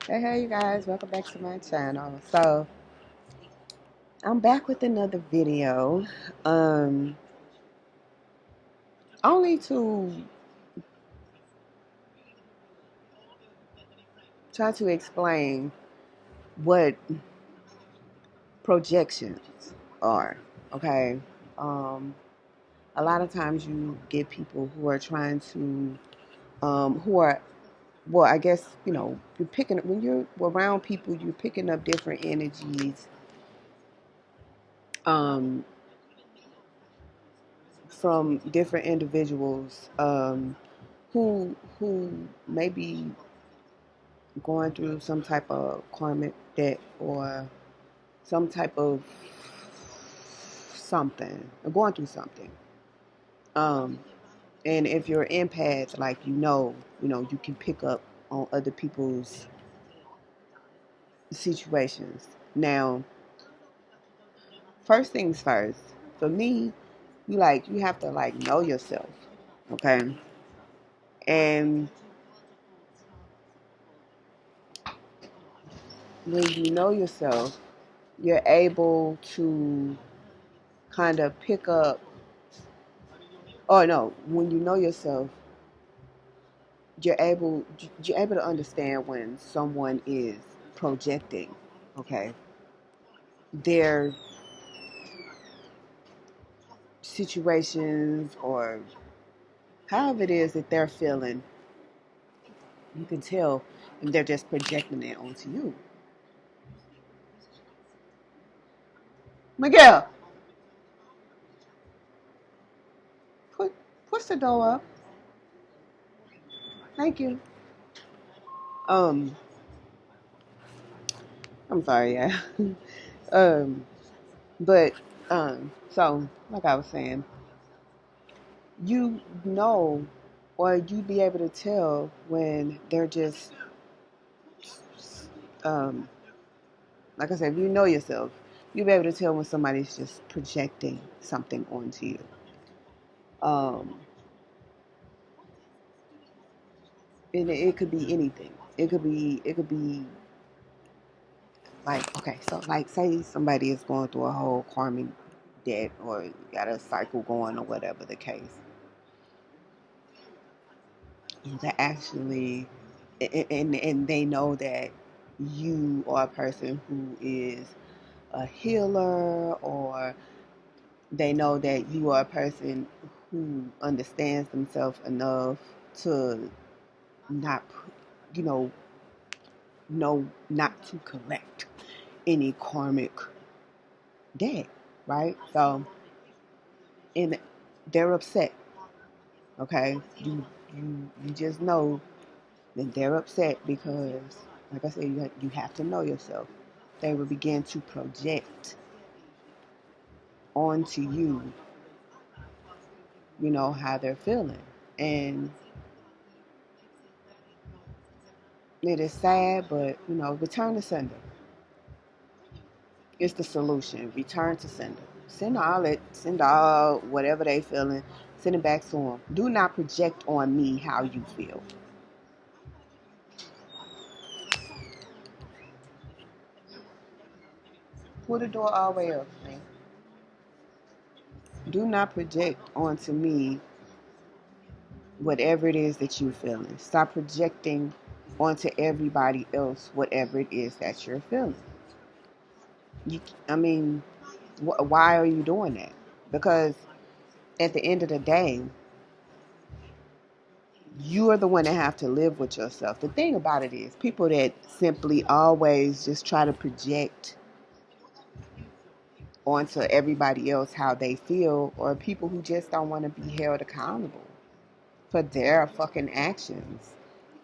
Hey, you guys, welcome back to my channel. So, I'm back with another video. Um, Only to try to explain what projections are. Okay. Um, a lot of times you get people who are trying to, who are, well, I guess, you're picking, when you're around people, you're picking up different energies, um, from different individuals, who may be going through some type of karmic debt or some type of something, or going through something. Um, and if you're an empath, like you can pick up on other people's situations. Now, first things first, for me, you have to know yourself, okay? And when you know yourself, you're able to kind of pick up. Oh no, when you know yourself, you're able to understand when someone is projecting, okay, their situations or however it is that they're feeling. You can tell if they're just projecting it onto you. Miguel, put push the door up. Thank you. Um, I'm sorry, yeah. um, but so like I was saying, you know, or you be able to tell when they're just, um, like I said, if you know yourself, you'll be able to tell when somebody's just projecting something onto you. Um, and it could be anything. It could be like, okay, so like say somebody is going through a whole karmic debt or got a cycle going or whatever the case. To actually, and they know that you are a person who is a healer, or they know that you are a person who understands themselves enough to not, you know not to collect any karmic debt, right? So, and they're upset. Okay, you just know that they're upset because, like I said, you have to know yourself. They will begin to project onto you, how they're feeling. And it is sad, but, return to sender. It's the solution. Return to sender. Send all whatever they feeling, send it back to them. Do not project on me how you feel. Pull the door all the way up, man. Do not project onto me whatever it is that you're feeling. Stop projecting onto everybody else whatever it is that you're feeling. You, I mean, why are you doing that? Because at the end of the day, you are the one that have to live with yourself. The thing about it is, people that simply always just try to project onto everybody else how they feel, or people who just don't want to be held accountable for their fucking actions.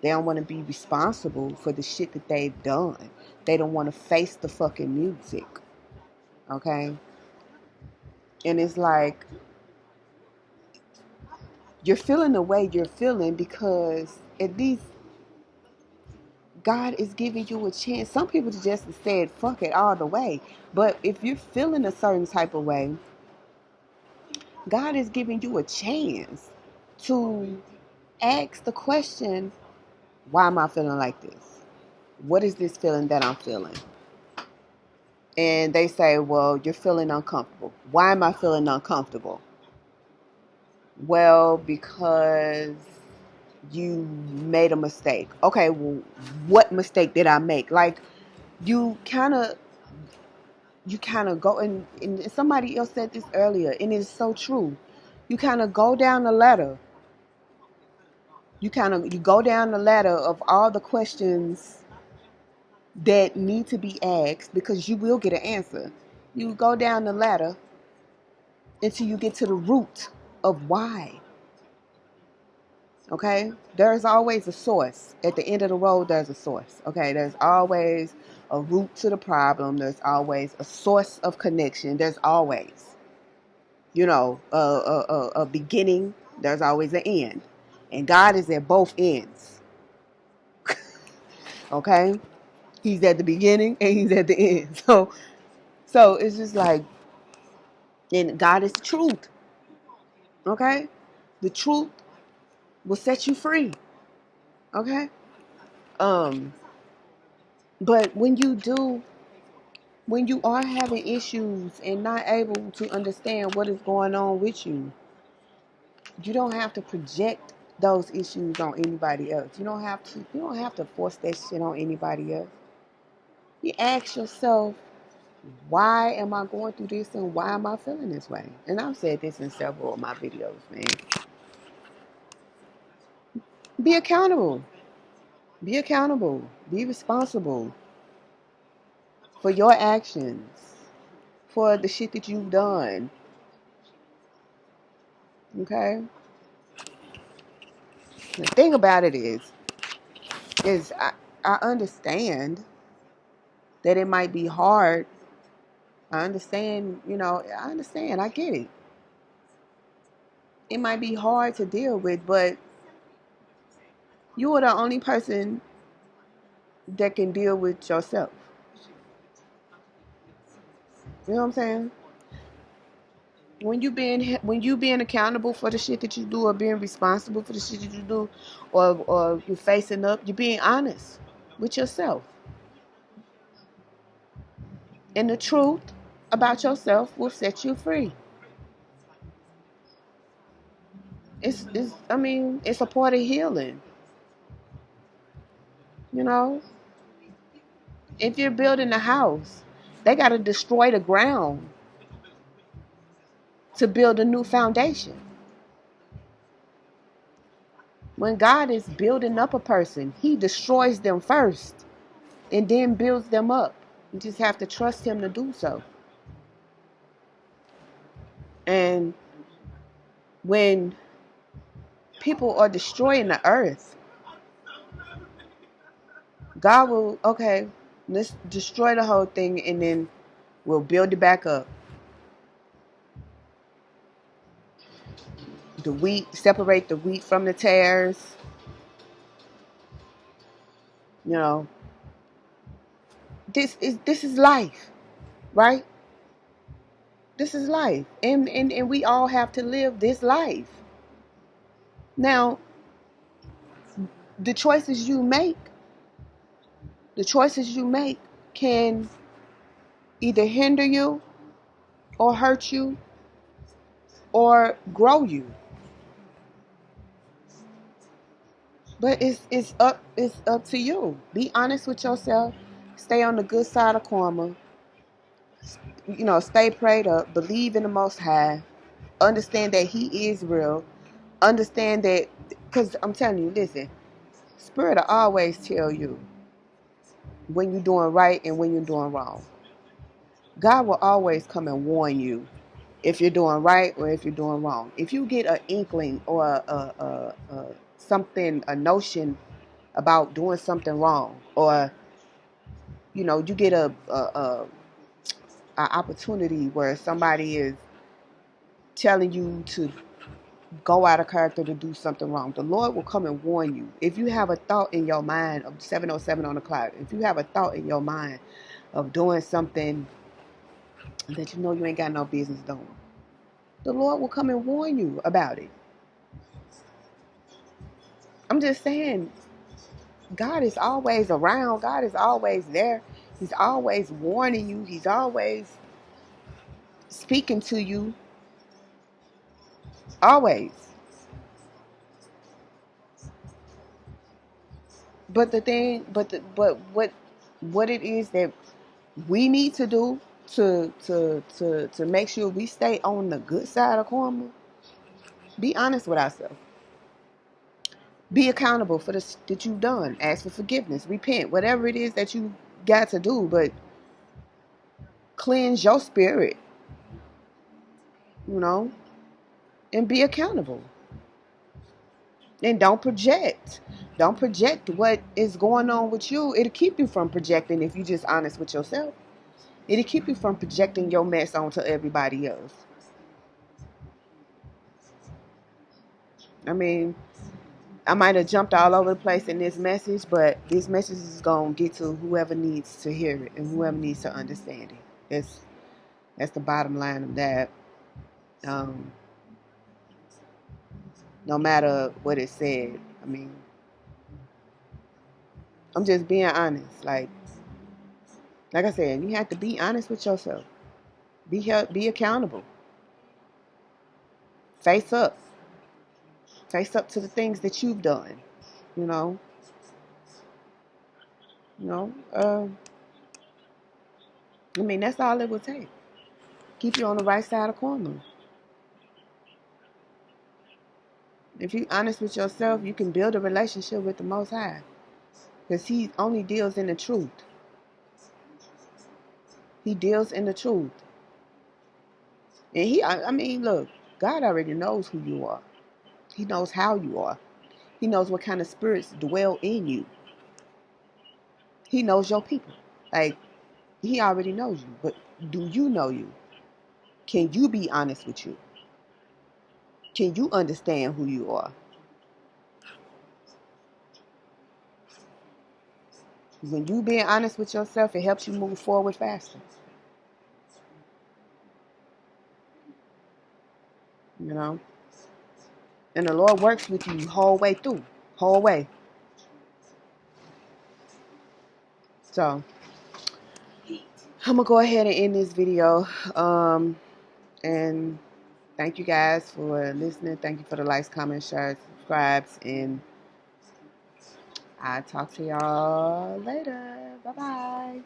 They don't want to be responsible for the shit that they've done. They don't want to face the fucking music. Okay? And it's like, you're feeling the way you're feeling because at least God is giving you a chance. Some people just said fuck it all the way. But if you're feeling a certain type of way, God is giving you a chance to ask the question, why am I feeling like this? what is this feeling that I'm feeling? And they say, well, you're feeling uncomfortable. Why am I feeling uncomfortable? Well, because you made a mistake. Okay, well, what mistake did I make? Like, you kind of go, and somebody else said this earlier, and it's so true. You kind of go down the ladder. You go down the ladder of all the questions that need to be asked, because you will get an answer. You go down the ladder until you get to the root of why. Okay? There's always a source. At the end of the road, there's a source. Okay? There's always a root to the problem. There's always a source of connection. There's always, a beginning. There's always an end. And God is at both ends. Okay? He's at the beginning and he's at the end. So it's just like, and God is the truth. Okay? The truth will set you free. Okay? But when you are having issues and not able to understand what is going on with you, you don't have to project those issues on anybody else. You don't have to force that shit on anybody else. You ask yourself, why am I going through this and why am I feeling this way? And I've said this in several of my videos, man. Be accountable. Be accountable. Be responsible for your actions, for the shit that you've done. Okay? The thing about it is I understand that it might be hard. I understand, I get it. It might be hard to deal with, but you are the only person that can deal with yourself. You know what I'm saying? When you being accountable for the shit that you do, or being responsible for the shit that you do, or you're facing up, you're being honest with yourself. And the truth about yourself will set you free. It's a part of healing. You know, if you're building a house, they got to destroy the ground to build a new foundation. When God is building up a person, he destroys them first and then builds them up. You just have to trust him to do so. And when people are destroying the earth, God will, okay, let's destroy the whole thing and then we'll build it back up. The wheat, separate the wheat from the tares. You know, this is life, right? This is life. And we all have to live this life. Now, the choices you make can either hinder you or hurt you or grow you. But it's up to you. Be honest with yourself. Stay on the good side of karma. Stay prayed up. Believe in the Most High. Understand that He is real. Understand that, because I'm telling you, listen, Spirit will always tell you when you're doing right and when you're doing wrong. God will always come and warn you if you're doing right or if you're doing wrong. If you get an inkling or a notion about doing something wrong, or you get a opportunity where somebody is telling you to go out of character to do something wrong, the Lord will come and warn you. If you have a thought in your mind of 7:07 on the clock, if you have a thought in your mind of doing something that you ain't got no business doing, the Lord will come and warn you about it. I'm just saying, God is always around. God is always there. He's always warning you. He's always speaking to you. Always. But the thing, but what it is that we need to do to make sure we stay on the good side of karma, be honest with ourselves. Be accountable for the that you've done. Ask for forgiveness. Repent. Whatever it is that you got to do, but cleanse your spirit, you know, and be accountable. And don't project. Don't project what is going on with you. It'll keep you from projecting if you're just honest with yourself. It'll keep you from projecting your mess onto everybody else. I mean, I might have jumped all over the place in this message, but this message is going to get to whoever needs to hear it and whoever needs to understand it. That's the bottom line of that. No matter what it said. I mean, I'm just being honest. Like I said, you have to be honest with yourself. Be accountable. Face up. Face up to the things that you've done. You know. You know. I mean, that's all it will take. Keep you on the right side of the corner. If you're honest with yourself, you can build a relationship with the Most High. Because He only deals in the truth. He deals in the truth. And I mean, look, God already knows who you are. He knows how you are. He knows what kind of spirits dwell in you. He knows your people. Like, He already knows you. But do you know you? Can you be honest with you? Can you understand who you are? When you being honest with yourself, it helps you move forward faster. You know? And the Lord works with you whole way through. Whole way. So, I'm going to go ahead and end this video. And thank you guys for listening. Thank you for the likes, comments, shares, subscribes. And I'll talk to y'all later. Bye-bye.